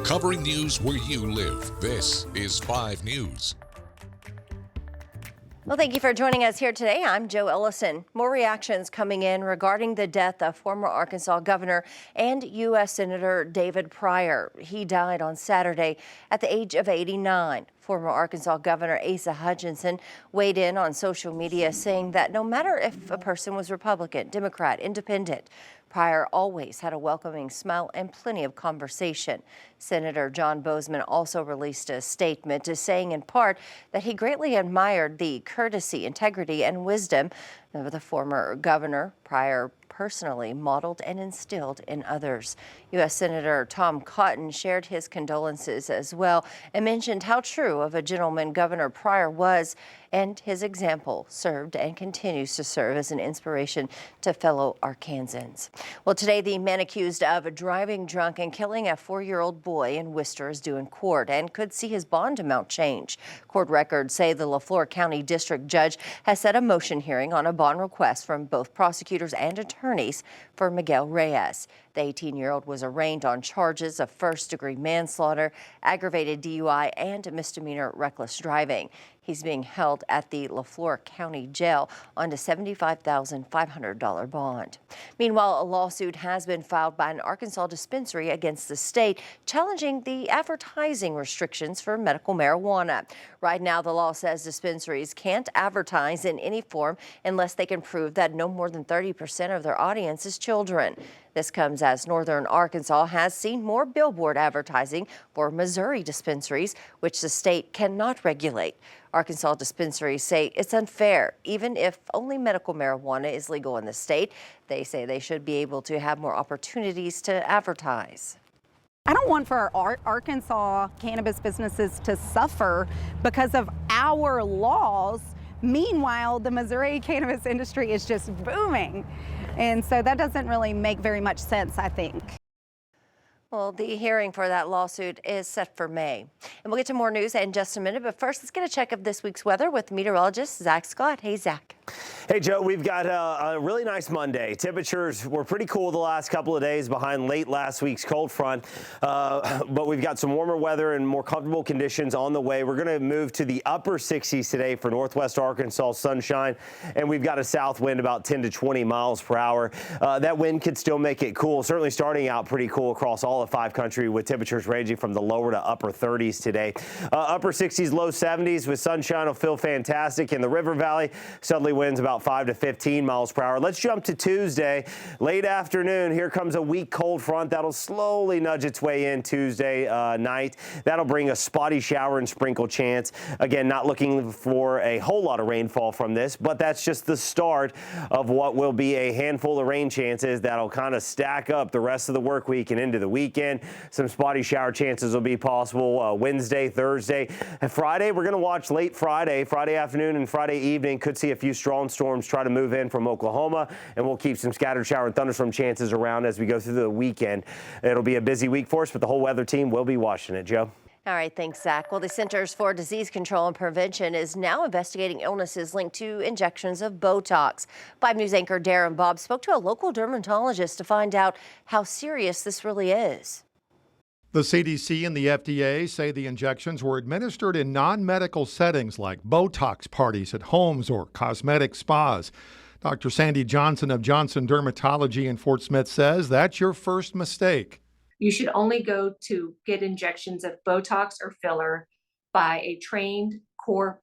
Covering news where you live. This is 5 News. Well, thank you for joining us here today. I'm Joe Ellison. More reactions coming in regarding the death of former Arkansas Governor and U.S. Senator David Pryor. He died on Saturday at the age of 89. Former Arkansas Governor Asa Hutchinson weighed in on social media saying that no matter if a person was Republican, Democrat, Independent, Pryor always had a welcoming smile and plenty of conversation. Senator John Bozeman also released a statement saying in part that he greatly admired the courtesy, integrity, and wisdom of the former governor. Pryor personally modeled and instilled in others. U.S. Senator Tom Cotton shared his condolences as well and mentioned how true of a gentleman Governor Pryor was, and his example served and continues to serve as an inspiration to fellow Arkansans. Well, today the man accused of driving drunk and killing a 4-year-old boy in Worcester is due in court and could see his bond amount change. Court records say the LaFleur County District Judge has set a motion hearing on a bond request from both prosecutors and attorneys for Miguel Reyes. The 18-year-old was arraigned on charges of first-degree manslaughter, aggravated DUI, and misdemeanor reckless driving. He's being held at the LaFleur County Jail on a $75,500 bond. Meanwhile, a lawsuit has been filed by an Arkansas dispensary against the state, challenging the advertising restrictions for medical marijuana. Right now, the law says dispensaries can't advertise in any form unless they can prove that no more than 30% of their audience is children. This comes as northern Arkansas has seen more billboard advertising for Missouri dispensaries, which the state cannot regulate. Arkansas dispensaries say it's unfair. Even if only medical marijuana is legal in the state, they say they should be able to have more opportunities to advertise. I don't want for our Arkansas cannabis businesses to suffer because of our laws. Meanwhile, the Missouri cannabis industry is just booming. And so that doesn't really make very much sense, I think. Well, the hearing for that lawsuit is set for May. And we'll get to more news in just a minute. But first, let's get a check of this week's weather with meteorologist Zach Scott. Hey, Zach. Hey, Joe, we've got a really nice Monday. Temperatures were pretty cool the last couple of days behind late last week's cold front. But we've got some warmer weather and more comfortable conditions on the way. We're going to move to the upper 60s today for northwest Arkansas sunshine. And we've got a south wind about 10 to 20 miles per hour. That wind could still make it cool, certainly starting out pretty cool across all of 5 country with temperatures ranging from the lower to upper 30s today. Upper 60s, low 70s with sunshine will feel fantastic. In the River Valley, southerly winds about 5 to 15 miles per hour. Let's jump to Tuesday. Late afternoon, here comes a weak cold front that'll slowly nudge its way in Tuesday night. That'll bring a spotty shower and sprinkle chance. Again, not looking for a whole lot of rainfall from this, but that's just the start of what will be a handful of rain chances that'll kind of stack up the rest of the work week and into the weekend. Some spotty shower chances will be possible Wednesday, Thursday, and Friday. We're going to watch late Friday afternoon and Friday evening. Could see a few strong storms try to move in from Oklahoma, and we'll keep some scattered shower and thunderstorm chances around as we go through the weekend. It'll be a busy week for us, but the whole weather team will be watching it, Joe. All right, thanks, Zach. Well, the Centers for Disease Control and Prevention is now investigating illnesses linked to injections of Botox. 5 News anchor Darren Bobb spoke to a local dermatologist to find out how serious this really is. The CDC and the FDA say the injections were administered in non-medical settings like Botox parties at homes or cosmetic spas. Dr. Sandy Johnson of Johnson Dermatology in Fort Smith says that's your first mistake. You should only go to get injections of Botox or filler by a trained core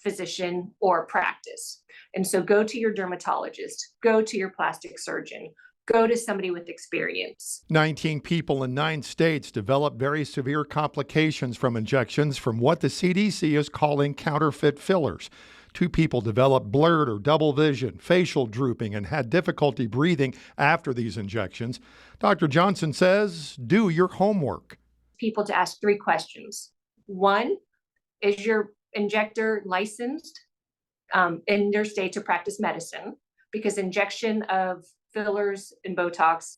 physician or practice. And so go to your dermatologist, go to your plastic surgeon, go to somebody with experience. 19 people in 9 states developed very severe complications from injections from what the CDC is calling counterfeit fillers. 2 people developed blurred or double vision, facial drooping, and had difficulty breathing after these injections. Dr. Johnson says, do your homework. People to ask 3 questions. 1, is your injector licensed in their state to practice medicine? Because injection of fillers and Botox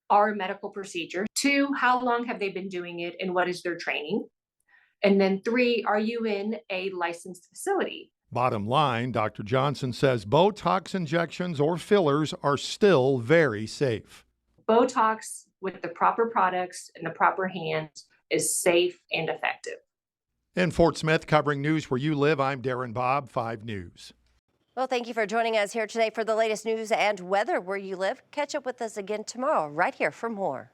are a medical procedure. 2, how long have they been doing it and what is their training? And then 3, are you in a licensed facility? Bottom line, Dr. Johnson says Botox injections or fillers are still very safe. Botox with the proper products in the proper hands is safe and effective. In Fort Smith, covering news where you live, I'm Darren Bobb, 5 News. Well, thank you for joining us here today for the latest news and weather where you live. Catch up with us again tomorrow right here for more.